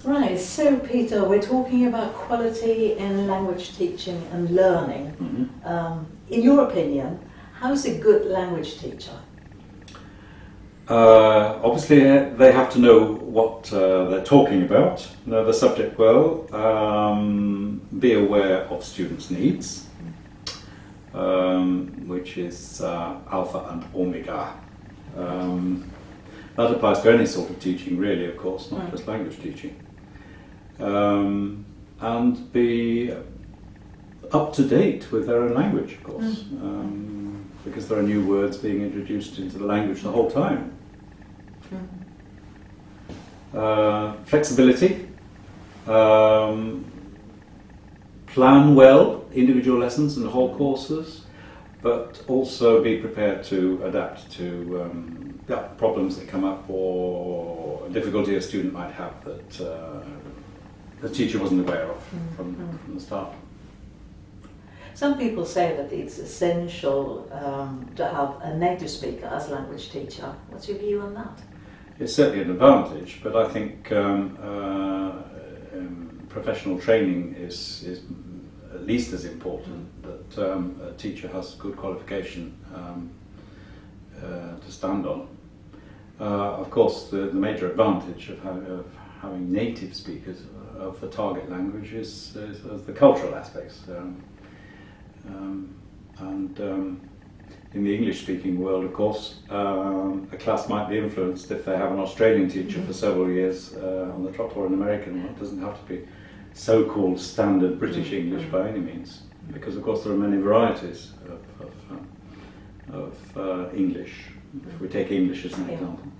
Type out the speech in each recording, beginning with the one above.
Right, so Peter, we're talking about quality in language teaching and learning. In your opinion, how's a good language teacher? Obviously, they have to know what they're talking about, know the subject well, be aware of students' needs, which is alpha and omega. That applies to any sort of teaching, really, of course, not just language teaching. And be up to date with their own language, of course, because there are new words being introduced into the language the whole time. Flexibility, plan well individual lessons and whole courses, but also be prepared to adapt to problems that come up or difficulty a student might have that the teacher wasn't aware of from the start. Some people say that it's essential to have a native speaker as a language teacher. What's your view on that? It's certainly an advantage, but I think professional training is at least as important, that a teacher has good qualification to stand on. Of course, the major advantage of having native speakers of the target language is the cultural aspects. In the English-speaking world, of course, a class might be influenced if they have an Australian teacher for several years on the trot, or an American one. It doesn't have to be so-called standard British English by any means, because of course there are many varieties of English, if we take English as an example.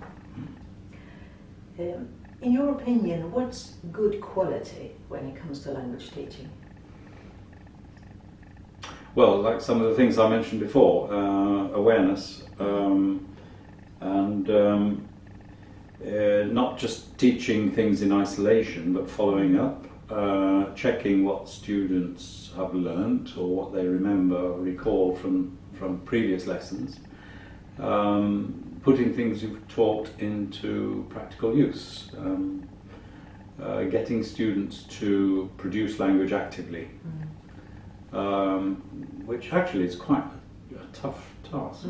In your opinion, what's good quality when it comes to language teaching? Well, like some of the things I mentioned before, awareness, and not just teaching things in isolation, but following up, checking what students have learnt or what they remember or recall from previous lessons, putting things you've taught into practical use, getting students to produce language actively. Which actually is quite a tough task.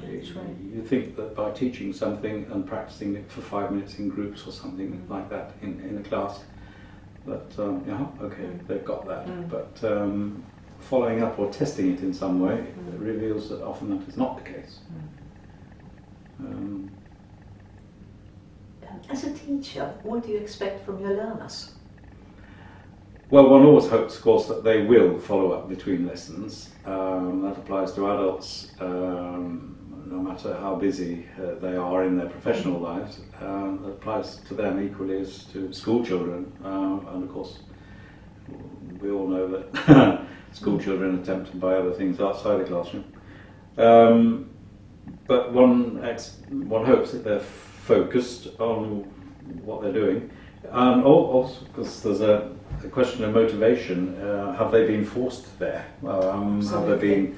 You think that by teaching something and practicing it for 5 minutes in groups or something like that in a class, that they've got that. But following up or testing it in some way reveals that often that is not the case. As a teacher, what do you expect from your learners? Well, one always hopes, of course, that they will follow up between lessons. That applies to adults, no matter how busy they are in their professional lives. That applies to them equally as to school children. And of course, we all know that school children attempt to buy other things outside the classroom. But one hopes that they're focused on what they're doing. And also, because there's a question of motivation, have they been forced there? Have they been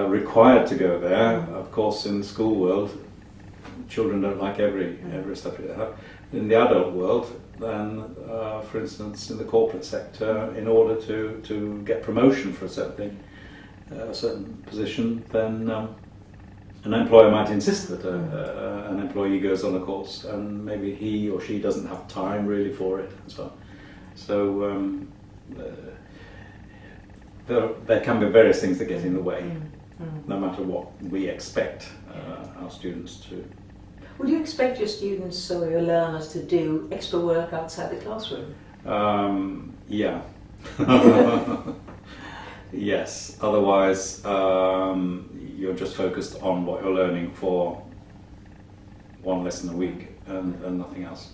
required to go there? Of course, in the school world, children don't like every subject they have. In the adult world, then, for instance, in the corporate sector, in order to get promotion for a certain position, then an employer might insist that an employee goes on a course, and maybe he or she doesn't have time really for it, and so on. So there can be various things that get in the way, no matter what we expect our students to. Would you expect your students or your learners to do extra work outside the classroom? Yeah. Yes, otherwise you're just focused on what you're learning for one lesson a week and nothing else.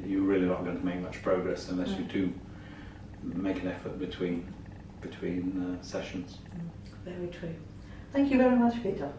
You're really not going to make much progress unless you do make an effort between sessions. Very true. Thank you very much, Peter.